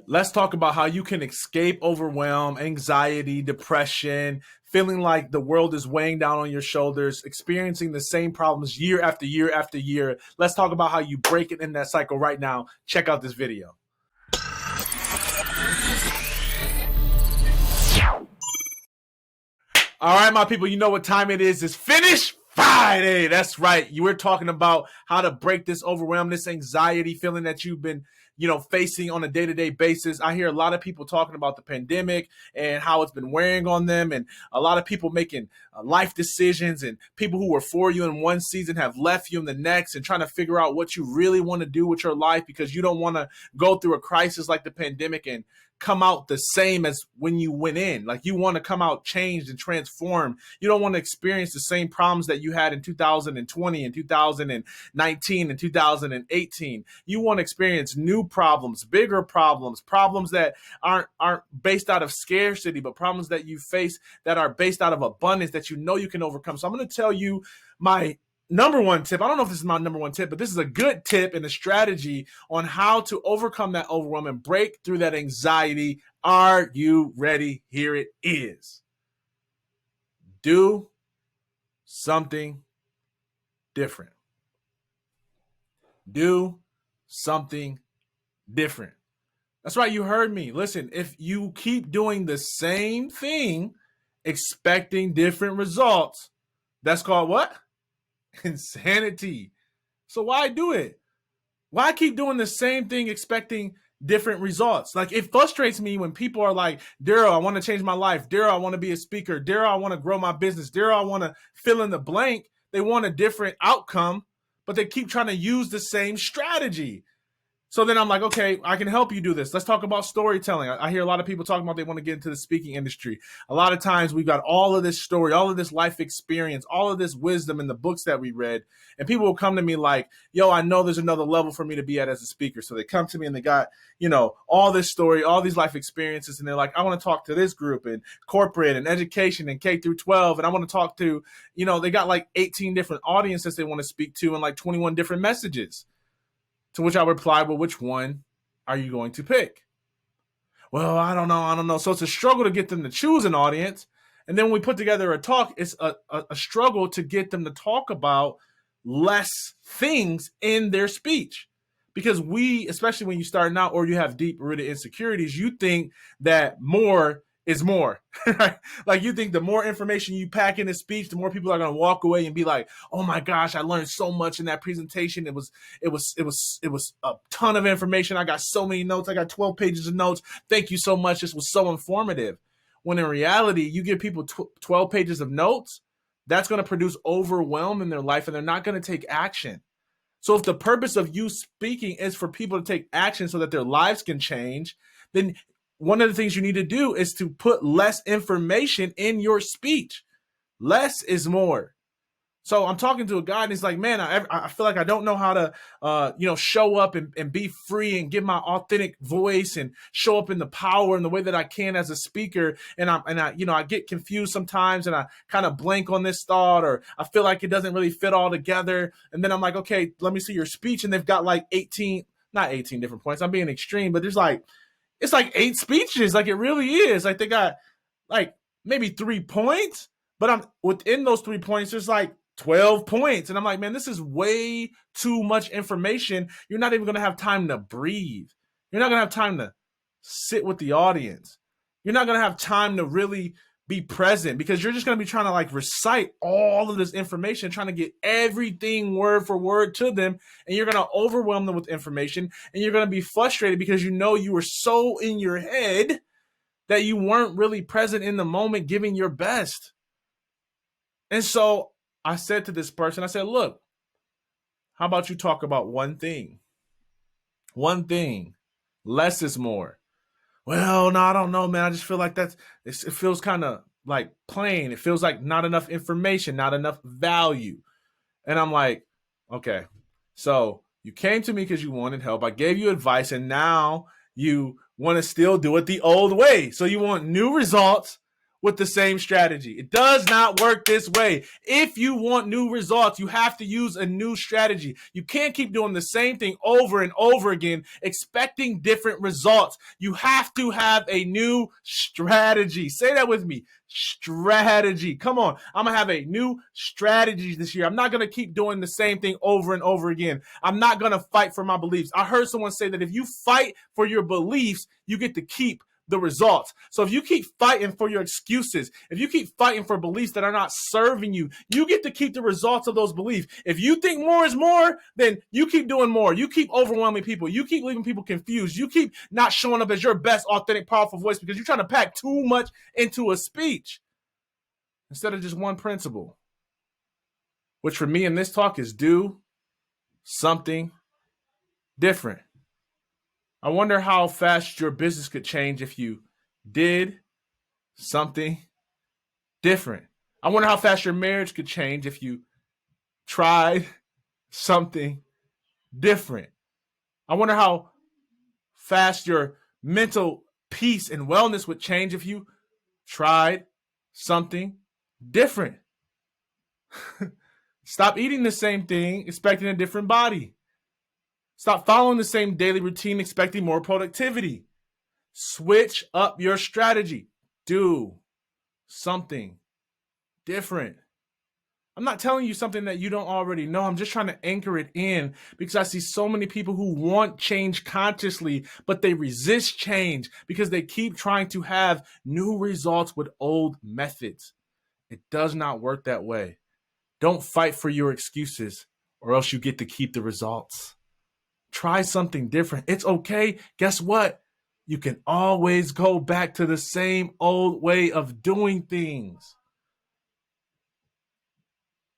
Let's talk about how you can escape overwhelm, anxiety, depression, feeling like the world is weighing down on your shoulders, experiencing the same problems year after year after year. Let's talk about how you break it in that cycle right now. Check out this video. All right, my people, you know what time it is. It's Finish Friday. That's right. You were talking about how to break this overwhelm, this anxiety feeling that you've been, facing on a day-to-day basis. I hear a lot of people talking about the pandemic and how it's been wearing on them, and a lot of people making life decisions, and people who were for you in one season have left you in the next, and trying to figure out what you really want to do with your life because you don't want to go through a crisis like the pandemic and come out the same as when you went in. Like, you want to come out changed and transformed. You don't want to experience the same problems that you had in 2020 and 2019 and 2018. You want to experience new problems, bigger problems, problems that aren't based out of scarcity, but problems that you face that are based out of abundance that you know you can overcome. So I'm going to tell you my number one tip. I don't know if this is my number one tip, but this is a good tip and a strategy on how to overcome that overwhelm and break through that anxiety. Are you ready? Here it is. Do something different. Do something different. That's right. You heard me. Listen, if you keep doing the same thing, expecting different results, that's called what? Insanity. So why do it? Why keep doing the same thing expecting different results? Like, it frustrates me when people are like, Darryll, I want to change my life. Darryll, I want to be a speaker. Darryll, I want to grow my business. Darryll, I want to fill in the blank. They want a different outcome, but they keep trying to use the same strategy. So then I'm like, okay, I can help you do this. Let's talk about storytelling. I hear a lot of people talking about they want to get into the speaking industry. A lot of times we've got all of this story, all of this life experience, all of this wisdom in the books that we read. And people will come to me like, yo, I know there's another level for me to be at as a speaker. So they come to me and they got, all this story, all these life experiences. And they're like, I want to talk to this group and corporate and education and K through 12. And I want to talk to, they got like 18 different audiences they want to speak to and like 21 different messages. To which I reply, well, which one are you going to pick? Well, I don't know. So it's a struggle to get them to choose an audience. And then when we put together a talk, it's a struggle to get them to talk about less things in their speech. Because we, especially when you start out or you have deep-rooted insecurities, you think that more is more, right? Like, you think the more information you pack in a speech, the more people are going to walk away and be like, oh my gosh, I learned so much in that presentation. It was a ton of information. I got so many notes. I got 12 pages of notes. Thank you so much. This was so informative. When in reality, you give people 12 pages of notes, that's going to produce overwhelm in their life, and they're not going to take action. So if the purpose of you speaking is for people to take action so that their lives can change, then one of the things you need to do is to put less information in your speech. Less is more. So I'm talking to a guy and he's like, man, I feel like I don't know how to, show up and be free and give my authentic voice and show up in the power in the way that I can as a speaker. And I get confused sometimes and I kind of blank on this thought, or I feel like it doesn't really fit all together. And then I'm like, okay, let me see your speech. And they've got like not 18 different points. I'm being extreme, but it's like 8 speeches. Like, it really is. Like, they got like maybe 3 points, but I'm within those 3 points, there's like 12 points. And I'm like, man, this is way too much information. You're not even going to have time to breathe. You're not going to have time to sit with the audience. You're not going to have time to really be present, because you're just going to be trying to like recite all of this information, trying to get everything word for word to them. And you're going to overwhelm them with information, and you're going to be frustrated because you were so in your head that you weren't really present in the moment, giving your best. And so I said to this person, I said, look, how about you talk about one thing? One thing. Less is more. Well, no, I don't know, man. I just feel like it feels kind of like plain. It feels like not enough information, not enough value. And I'm like, okay, so you came to me because you wanted help. I gave you advice, and now you want to still do it the old way. So you want new results with the same strategy. It does not work this way. If you want new results, you have to use a new strategy. You can't keep doing the same thing over and over again, expecting different results. You have to have a new strategy. Say that with me. Strategy. Come on. I'm going to have a new strategy this year. I'm not going to keep doing the same thing over and over again. I'm not going to fight for my beliefs. I heard someone say that if you fight for your beliefs, you get to keep the results. So if you keep fighting for your excuses, if you keep fighting for beliefs that are not serving you, you get to keep the results of those beliefs. If you think more is more, then you keep doing more. You keep overwhelming people. You keep leaving people confused. You keep not showing up as your best, authentic, powerful voice because you're trying to pack too much into a speech instead of just one principle, which for me in this talk is do something different. I wonder how fast your business could change if you did something different. I wonder how fast your marriage could change if you tried something different. I wonder how fast your mental peace and wellness would change if you tried something different. Stop eating the same thing, expecting a different body. Stop following the same daily routine, expecting more productivity. Switch up your strategy. Do something different. I'm not telling you something that you don't already know. I'm just trying to anchor it in because I see so many people who want change consciously, but they resist change because they keep trying to have new results with old methods. It does not work that way. Don't fight for your excuses or else you get to keep the results. Try something different. It's okay. Guess what? You can always go back to the same old way of doing things.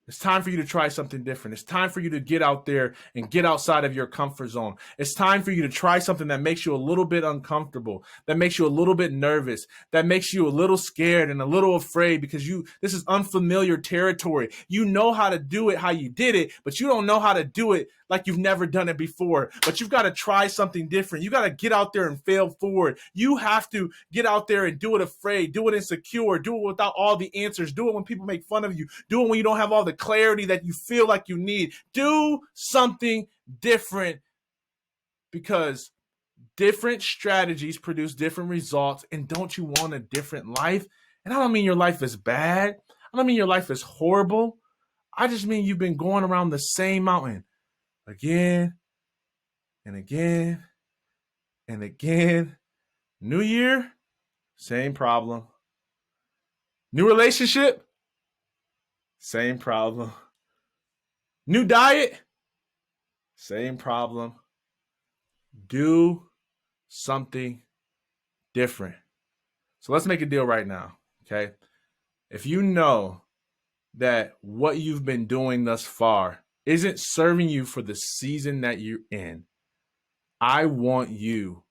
It's time for you to try something different. It's time for you to get out there and get outside of your comfort zone. It's time for you to try something that makes you a little bit uncomfortable, that makes you a little bit nervous, that makes you a little scared and a little afraid because this is unfamiliar territory. You know how to do it, how you did it, but you don't know how to do it like you've never done it before. But you've got to try something different. You got to get out there and fail forward. You have to get out there and do it afraid, do it insecure, do it without all the answers, do it when people make fun of you, do it when you don't have all the clarity that you feel like you need. Do something different because different strategies produce different results. And don't you want a different life? And I don't mean your life is bad. I don't mean your life is horrible. I just mean you've been going around the same mountain again and again and again. New year, same problem. New relationship, same problem. New diet, same problem. Do something different. So let's make a deal right now, okay? If you know that what you've been doing thus far isn't serving you for the season that you're in, I want you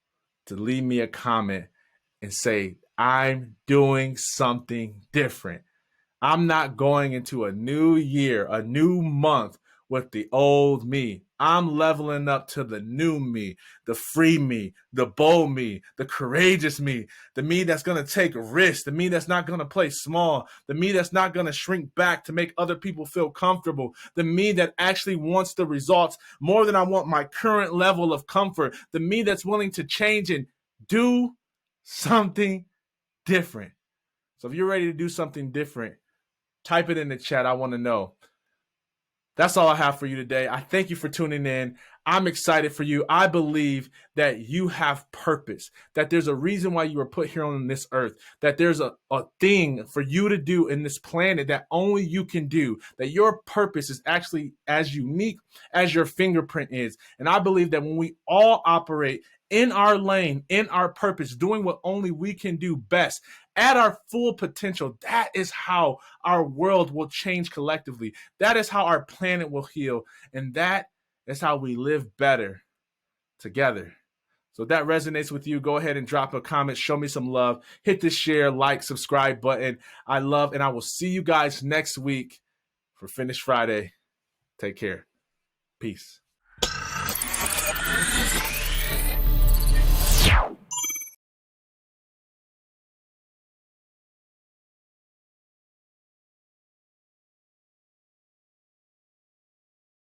to leave me a comment and say, I'm doing something different. I'm not going into a new year, a new month with the old me. I'm leveling up to the new me, the free me, the bold me, the courageous me, the me that's going to take risks, the me that's not going to play small, the me that's not going to shrink back to make other people feel comfortable, the me that actually wants the results more than I want my current level of comfort, the me that's willing to change and do something different. So if you're ready to do something different, type it in the chat. I want to know. That's all I have for you today. I thank you for tuning in. I'm excited for you. I believe that you have purpose, that there's a reason why you were put here on this earth, that there's a thing for you to do in this planet that only you can do, that your purpose is actually as unique as your fingerprint is. And I believe that when we all operate in our lane, in our purpose, doing what only we can do best, at our full potential, that is how our world will change collectively. That is how our planet will heal. And that is how we live better together. So if that resonates with you, go ahead and drop a comment. Show me some love. Hit the share, like, subscribe button. I love, and I will see you guys next week for Finish Friday. Take care. Peace.